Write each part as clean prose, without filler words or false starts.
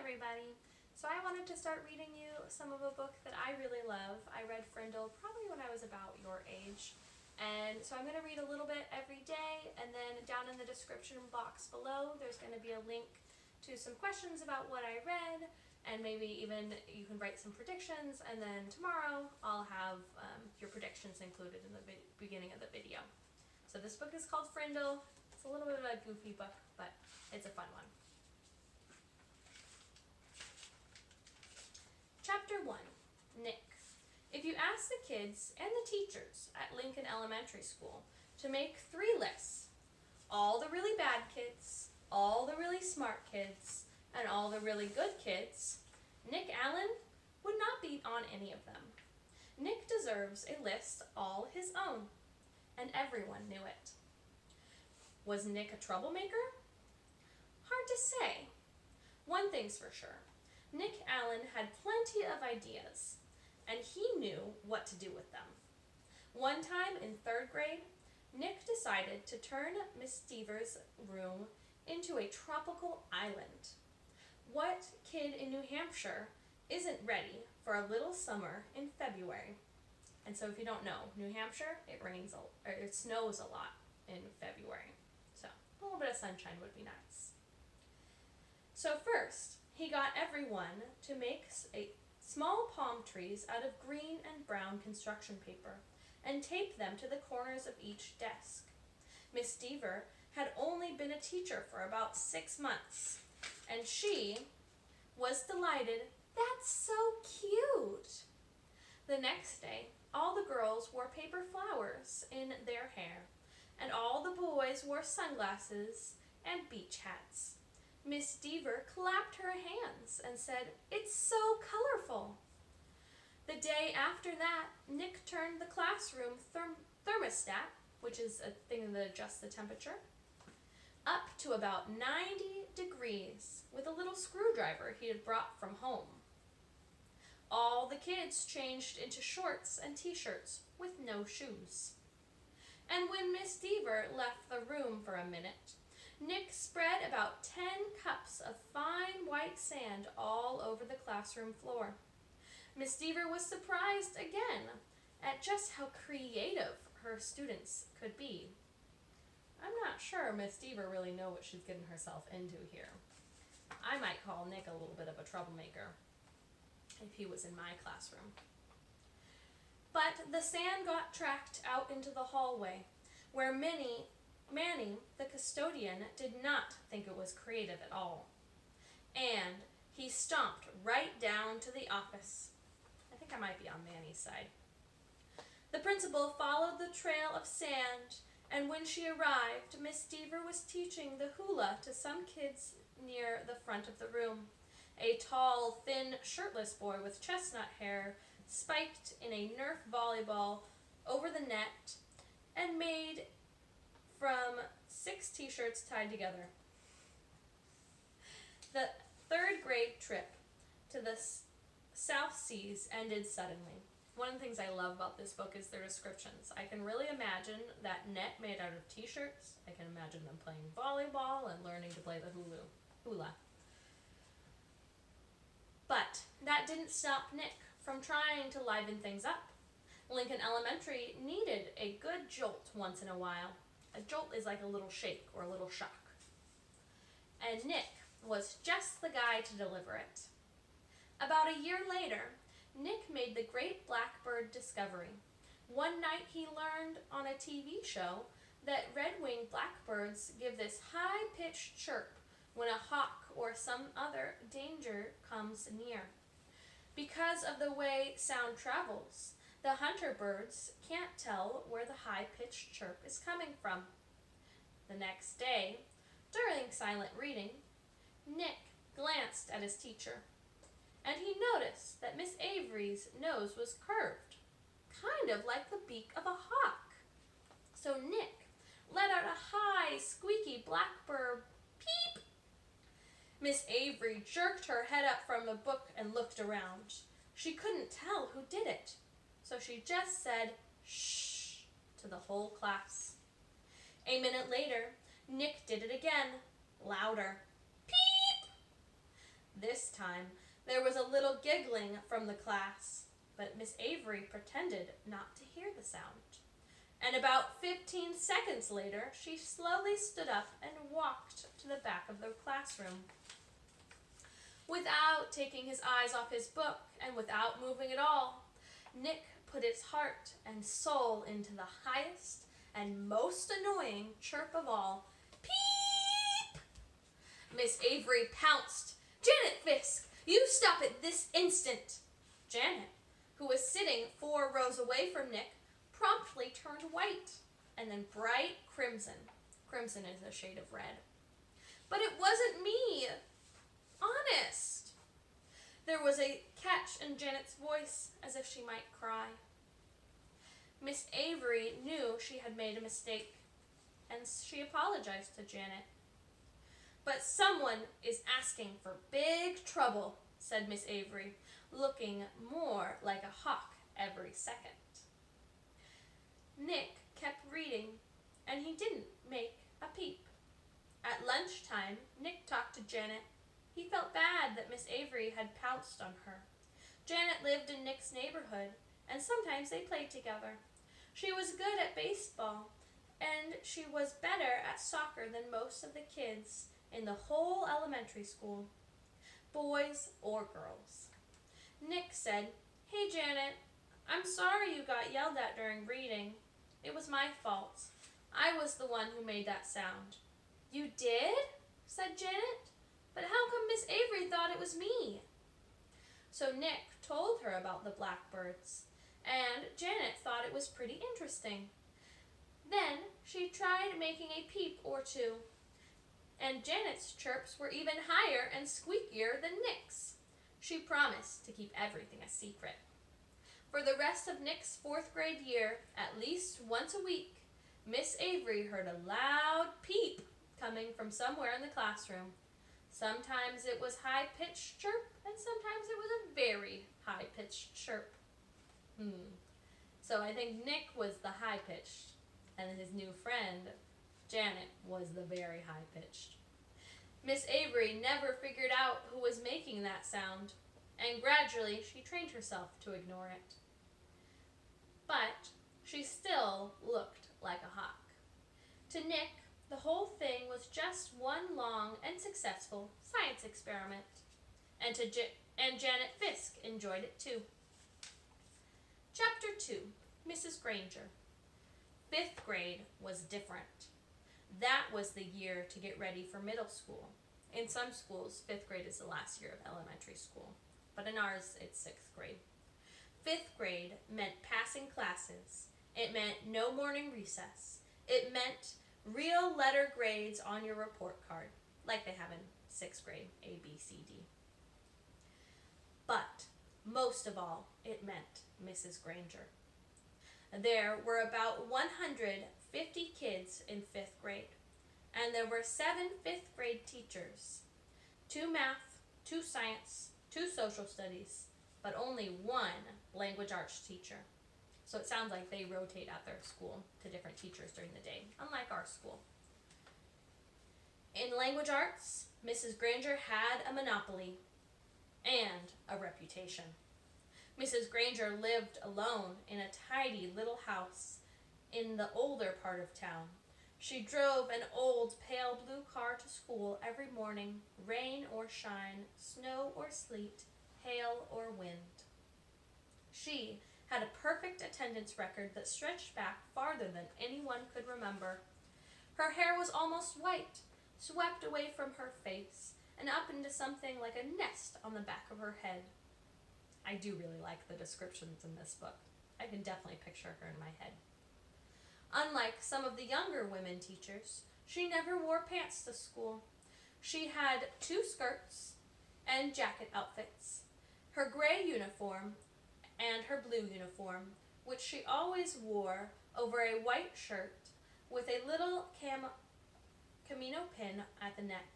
everybody. So I wanted to start reading you some of a book that I really love. I read Frindle probably when I was about your age. And so I'm going to read a little bit every day, and then down in the description box below there's going to be a link to some questions about what I read, and maybe even you can write some predictions, and then tomorrow I'll have your predictions included in the beginning of the video. So this book is called Frindle. It's a little bit of a goofy book, but it's a fun one. Chapter 1, Nick. If you ask the kids and the teachers at Lincoln Elementary School to make 3 lists, all the really bad kids, all the really smart kids, and all the really good kids, Nick Allen would not be on any of them. Nick deserves a list all his own, and everyone knew it. Was Nick a troublemaker? Hard to say. One thing's for sure. Nick Allen had plenty of ideas, and he knew what to do with them. One time in 3rd grade, Nick decided to turn Miss Deaver's room into a tropical island. What kid in New Hampshire isn't ready for a little summer in February? And so if you don't know, New Hampshire, it snows a lot in February. So a little bit of sunshine would be nice. So first, he got everyone to make small palm trees out of green and brown construction paper and tape them to the corners of each desk. Miss Deaver had only been a teacher for about 6 months, and she was delighted. That's so cute! The next day, all the girls wore paper flowers in their hair, and all the boys wore sunglasses and beach hats. Miss Deaver clapped her hands and said, "It's so colorful." The day after that, Nick turned the classroom thermostat, which is a thing that adjusts the temperature, up to about 90 degrees with a little screwdriver he had brought from home. All the kids changed into shorts and t-shirts with no shoes. And when Miss Deaver left the room for a minute, Nick spread about 10 cups of fine white sand all over the classroom floor. Miss Deaver was surprised again at just how creative her students could be. I'm not sure Miss Deaver really knows what she's getting herself into here. I might call Nick a little bit of a troublemaker if he was in my classroom. But the sand got tracked out into the hallway, where Manny, the custodian, did not think it was creative at all. And he stomped right down to the office. I think I might be on Manny's side. The principal followed the trail of sand, and when she arrived, Miss Deaver was teaching the hula to some kids near the front of the room. A tall, thin, shirtless boy with chestnut hair spiked in a Nerf volleyball over the net and made from 6 t-shirts tied together. The 3rd grade trip to the South Seas ended suddenly. One of the things I love about this book is their descriptions. I can really imagine that net made out of t-shirts. I can imagine them playing volleyball and learning to play the hula. But that didn't stop Nick from trying to liven things up. Lincoln Elementary needed a good jolt once in a while. A jolt is like a little shake or a little shock. And Nick was just the guy to deliver it. About a year later, Nick made the great blackbird discovery. One night he learned on a TV show that red-winged blackbirds give this high-pitched chirp when a hawk or some other danger comes near. Because of the way sound travels, the hunter birds can't tell where the high-pitched chirp is coming from. The next day, during silent reading, Nick glanced at his teacher, and he noticed that Miss Avery's nose was curved, kind of like the beak of a hawk. So Nick let out a high, squeaky blackbird peep. Miss Avery jerked her head up from the book and looked around. She couldn't tell who did it, so she just said, "Shh," to the whole class. A minute later, Nick did it again, louder. Peep! This time, there was a little giggling from the class, but Miss Avery pretended not to hear the sound. And about 15 seconds later, she slowly stood up and walked to the back of the classroom. Without taking his eyes off his book and without moving at all, Nick put his heart and soul into the highest and most annoying chirp of all. Peep! Miss Avery pounced. Janet Fisk, you stop it this instant! Janet, who was sitting 4 rows away from Nick, promptly turned white and then bright crimson. Crimson is a shade of red. But it wasn't me. Honest. There was a catch in Janet's voice, as if she might cry. Miss Avery knew she had made a mistake, and she apologized to Janet. But someone is asking for big trouble, said Miss Avery, looking more like a hawk every second. Nick kept reading, and he didn't make a peep. At lunchtime, Nick talked to Janet. He felt bad that Miss Avery had pounced on her. Janet lived in Nick's neighborhood, and sometimes they played together. She was good at baseball, and she was better at soccer than most of the kids in the whole elementary school, boys or girls. Nick said, "Hey, Janet, I'm sorry you got yelled at during reading. It was my fault. I was the one who made that sound." "You did?" said Janet. "But how come Miss Avery thought it was me?" So Nick told her about the blackbirds, and Janet thought it was pretty interesting. Then she tried making a peep or two, and Janet's chirps were even higher and squeakier than Nick's. She promised to keep everything a secret. For the rest of Nick's 4th grade year, at least once a week, Miss Avery heard a loud peep coming from somewhere in the classroom. Sometimes it was high-pitched chirp, and sometimes it was a very high-pitched chirp. So I think Nick was the high-pitched, and his new friend, Janet, was the very high-pitched. Miss Avery never figured out who was making that sound, and gradually she trained herself to ignore it. But she still looked like a hawk. To Nick, the whole thing was just one long and successful science experiment, and Janet Fisk enjoyed it too. Chapter 2, Mrs. Granger. 5th grade was different. That was the year to get ready for middle school. In some schools, 5th grade is the last year of elementary school, but in ours, it's 6th grade. 5th grade meant passing classes. It meant no morning recess. It meant real letter grades on your report card, like they have in 6th grade, A, B, C, D. But most of all, it meant Mrs. Granger. There were about 150 kids in 5th grade, and there were 7 5th grade teachers, 2 math, 2 science, 2 social studies, but only 1 language arts teacher. So it sounds like they rotate at their school to different teachers during the day, unlike our school. In language arts, Mrs. Granger had a monopoly and a reputation. Mrs. Granger lived alone in a tidy little house in the older part of town. She drove an old pale blue car to school every morning, rain or shine, snow or sleet, hail or wind. She had a perfect attendance record that stretched back farther than anyone could remember. Her hair was almost white, swept away from her face, and up into something like a nest on the back of her head. I do really like the descriptions in this book. I can definitely picture her in my head. Unlike some of the younger women teachers, she never wore pants to school. She had 2 skirts and jacket outfits, her gray uniform and her blue uniform, which she always wore over a white shirt with a little camino pin at the neck.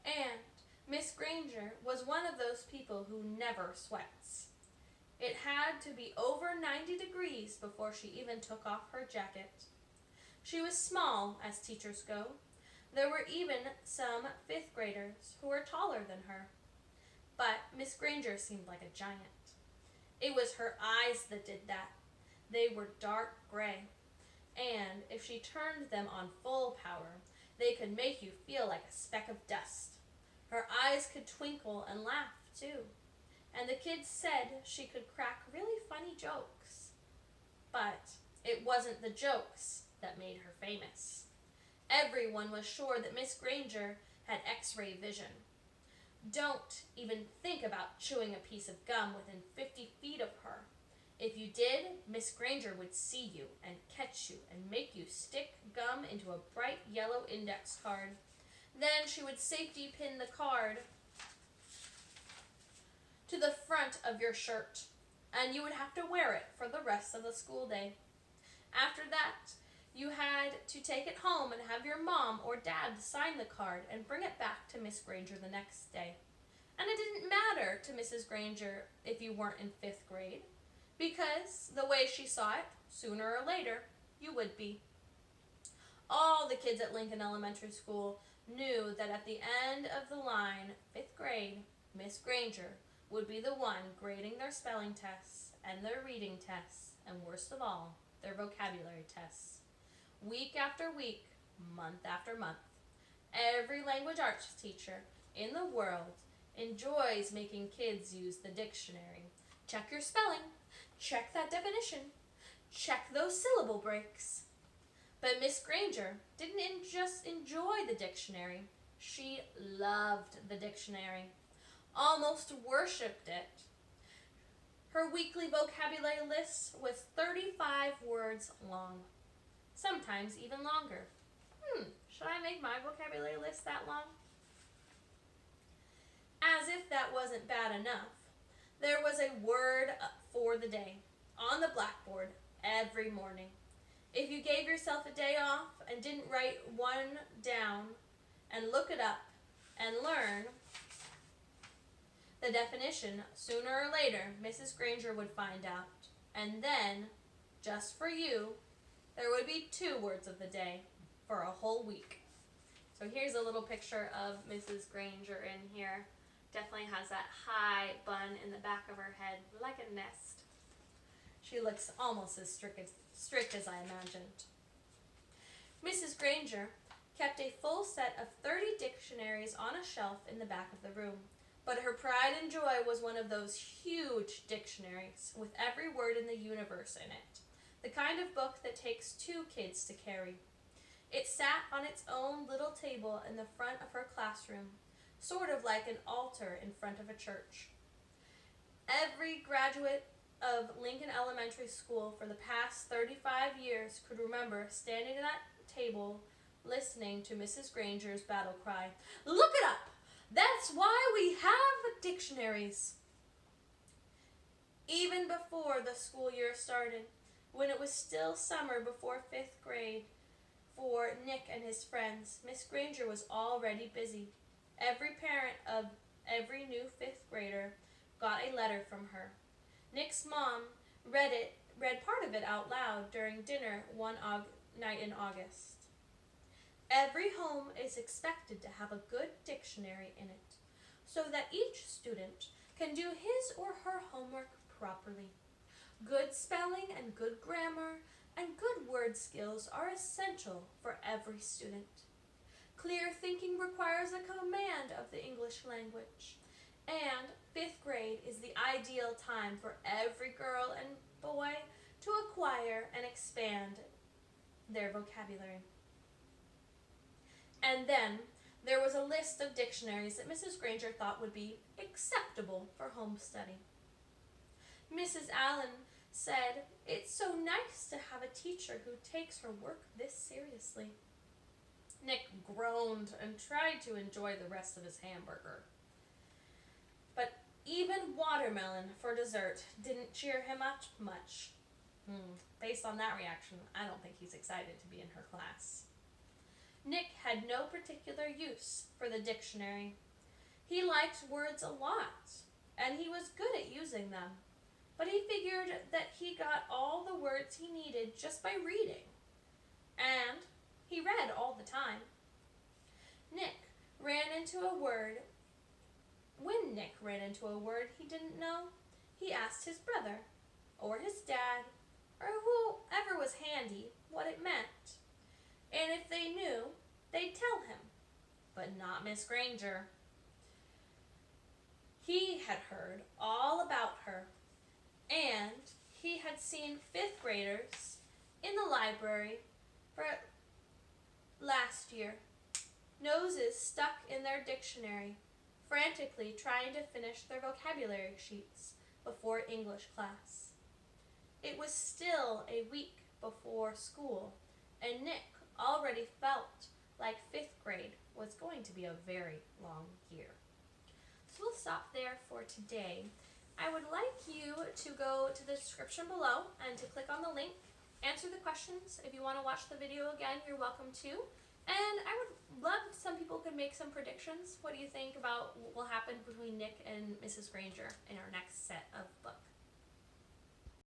And Miss Granger was one of those people who never sweats. It had to be over 90 degrees before she even took off her jacket. She was small, as teachers go, There were even some fifth graders who were taller than her. But Miss Granger seemed like a giant. It was her eyes that did that. They were dark gray, and if she turned them on full power, they could make you feel like a speck of dust. Her eyes could twinkle and laugh, too, and the kids said she could crack really funny jokes. But it wasn't the jokes that made her famous. Everyone was sure that Miss Granger had X-ray vision. Don't even think about chewing a piece of gum within 50 feet of her. If you did, Miss Granger would see you and catch you and make you stick gum into a bright yellow index card. Then she would safety pin the card to the front of your shirt, and you would have to wear it for the rest of the school day. After that, you had to take it home and have your mom or dad sign the card and bring it back to Miss Granger the next day. And it didn't matter to Mrs. Granger if you weren't in 5th grade, because the way she saw it, sooner or later, you would be. All the kids at Lincoln Elementary School knew that at the end of the line, 5th grade, Miss Granger would be the one grading their spelling tests and their reading tests, and worst of all, their vocabulary tests. Week after week, month after month, every language arts teacher in the world enjoys making kids use the dictionary. Check your spelling, check that definition, check those syllable breaks. But Miss Granger didn't just enjoy the dictionary, she loved the dictionary, almost worshipped it. Her weekly vocabulary list was 35 words long, sometimes even longer. Should I make my vocabulary list that long? As if that wasn't bad enough, there was a word for the day on the blackboard every morning. If you gave yourself a day off and didn't write one down and look it up and learn the definition, sooner or later, Mrs. Granger would find out. And then, just for you, there would be 2 words of the day for a whole week. So here's a little picture of Mrs. Granger in here. Definitely has that high bun in the back of her head, like a nest. She looks almost as strict as I imagined. Mrs. Granger kept a full set of 30 dictionaries on a shelf in the back of the room. But her pride and joy was one of those huge dictionaries with every word in the universe in it. The kind of book that takes 2 kids to carry. It sat on its own little table in the front of her classroom, sort of like an altar in front of a church. Every graduate of Lincoln Elementary School for the past 35 years could remember standing at that table listening to Mrs. Granger's battle cry, "Look it up! That's why we have dictionaries!" Even before the school year started, when it was still summer before 5th grade, for Nick and his friends, Miss Granger was already busy. Every parent of every new 5th grader got a letter from her. Nick's mom read part of it out loud during dinner one night in August. Every home is expected to have a good dictionary in it, so that each student can do his or her homework properly. Good spelling and good grammar and good word skills are essential for every student. Clear thinking requires a command of the English language, and 5th grade is the ideal time for every girl and boy to acquire and expand their vocabulary. And then there was a list of dictionaries that Mrs. Granger thought would be acceptable for home study. Mrs. Allen said, "It's so nice to have a teacher who takes her work this seriously." Nick groaned and tried to enjoy the rest of his hamburger. But even watermelon for dessert didn't cheer him up much. Based on that reaction, I don't think he's excited to be in her class. Nick had no particular use for the dictionary. He liked words a lot, and he was good at using them. But he figured that he got all the words he needed just by reading. And he read all the time. Nick ran into a word. When Nick ran into a word he didn't know, he asked his brother, or his dad, or whoever was handy what it meant. And if they knew, they'd tell him, but not Miss Granger. He had heard all about her, and he had seen 5th graders in the library for last year, noses stuck in their dictionary, frantically trying to finish their vocabulary sheets before English class. It was still a week before school, and Nick already felt like 5th grade was going to be a very long year. So we'll stop there for today. I would like you to go to the description below and to click on the link, answer the questions. If you want to watch the video again, you're welcome to. And I would love if some people could make some predictions. What do you think about what will happen between Nick and Mrs. Granger in our next set of books?